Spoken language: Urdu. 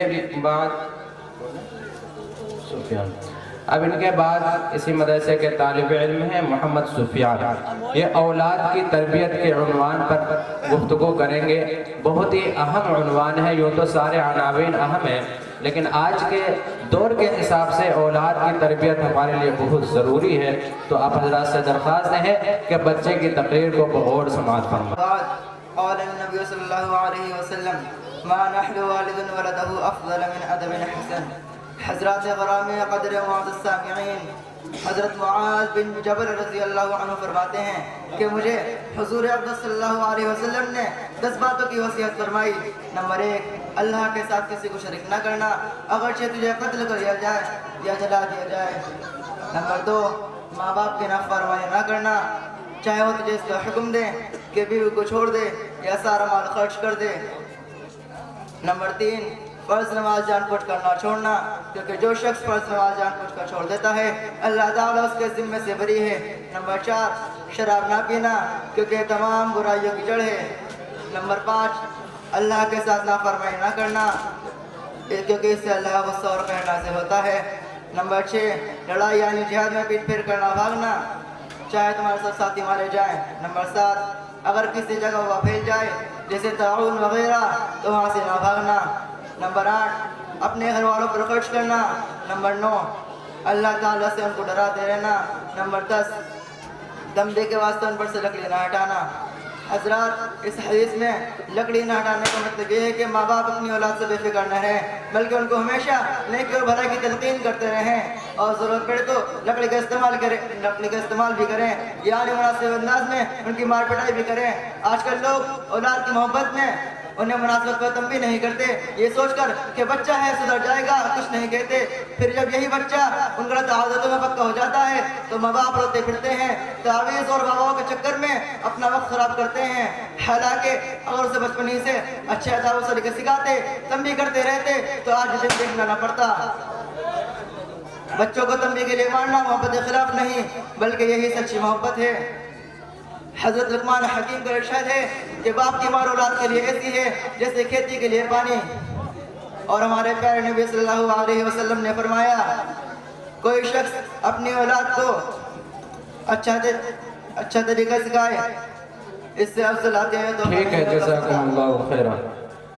بعد سفیان، اب ان کے بعد اسی مدرسے کے طالب علم ہیں محمد سفیان، یہ اولاد کی تربیت کے عنوان پر گفتگو کریں گے۔ بہت ہی اہم عنوان ہے، یوں تو سارے عناوین اہم ہیں لیکن آج کے دور کے حساب سے اولاد کی تربیت ہمارے لیے بہت ضروری ہے، تو آپ حضرات سے درخواست ہے کہ بچے کی تقریر کو بغور سماعت فرمائیں۔ قال النبي صلى الله عليه وسلم ما نحل والد ولده افضل من ادب حسن۔ حضرات غرامی قدر معزز السامعین، حضرت معاذ بن جبل رضی اللہ عنہ فرماتے ہیں کہ مجھے حضور اقدس صلی اللہ علیہ وسلم نے 10 باتوں کی وصیت فرمائی۔ نمبر 1، اللہ کے ساتھ کسی کو شریک نہ کرنا، اگرچہ تجھے قتل کر دیا جائے یا جلا دیا جائے۔ نمبر 2، ماں باپ کی نافرمانی نہ کرنا، چاہے وہ تجھے اس کا حکم دے کہ بیوی کو چھوڑ دے یا سارا مال خرچ کر دے۔ نمبر 3، فرض نماز جان بوجھ کر نہ چھوڑنا، کیونکہ جو شخص فرض نماز جان بوجھ کر چھوڑ دیتا ہے اللہ تعالیٰ اس کے ذمے سے بری ہے۔ نمبر 4، شراب نہ پینا، کیونکہ تمام برائیوں کی جڑ ہے۔ نمبر 5، اللہ کے ساتھ نافرمانی نہ کرنا، کیونکہ اس سے اللہ غصہ اور قہر نازل ہوتا ہے۔ نمبر 6، لڑائی یعنی جہاد میں پیٹ پھیر کرنا بھاگنا، چاہے تمہارے سب ساتھی مارے جائیں۔ نمبر 7، اگر کسی جگہ وبا پھیل جائے جیسے طاعون وغیرہ تو وہاں سے نہ بھاگنا۔ نمبر 8، اپنے گھر والوں پر خرچ کرنا۔ نمبر 9، اللہ تعالیٰ سے ان کو ڈراتے رہنا۔ نمبر 10، دمبے کے واسطے ان پر سے لکڑی نہ ہٹانا۔ حضرات، اس حدیث میں لکڑی نہ ہٹانے کا مطلب یہ ہے کہ ماں باپ اپنی اولاد سے بے فکر نہ رہیں، بلکہ ان کو ہمیشہ نیکی اور بھلائی کی تلقین کرتے رہیں، اور ضرورت پڑے تو لکڑی کا استعمال بھی کریں، یعنی مناسب انداز میں ان کی مار پٹائی بھی کریں۔ آج کل لوگ اولاد کی محبت میں انہیں مناسبت پر تنبیہ نہیں کرتے، یہ سوچ کر کہ بچہ ہے سدھر جائے گا، کچھ نہیں کہتے۔ پھر جب یہی بچہ ان غلط عادتوں میں پکا ہو جاتا ہے تو ماں باپ روتے پھرتے ہیں، تعویذ اور باباؤں کے چکر میں اپنا وقت خراب کرتے ہیں۔ حالانکہ اگر اسے بچپن ہی سے اچھے اداب و سلیقے سکھاتے، تنبیہ کرتے رہتے تو آج دن دیکھنا نہ پڑتا۔ بچوں کو تنبیہ کے لیے مارنا محبت کے خلاف نہیں، بلکہ یہی سچی محبت ہے۔ حضرت لقمان حکیم کا ارشاد ہے کہ باپ کی مار اولاد کے لیے ایسی ہے جیسے کھیتی کے لیے پانی۔ اور ہمارے پیارے نبی صلی اللہ علیہ وسلم نے فرمایا، کوئی شخص اپنی اولاد کو اچھا طریقہ سکھائے، اس سے افضل آتے ہیں تو ٹھیک ہے، جزاکم اللہ خیرہ۔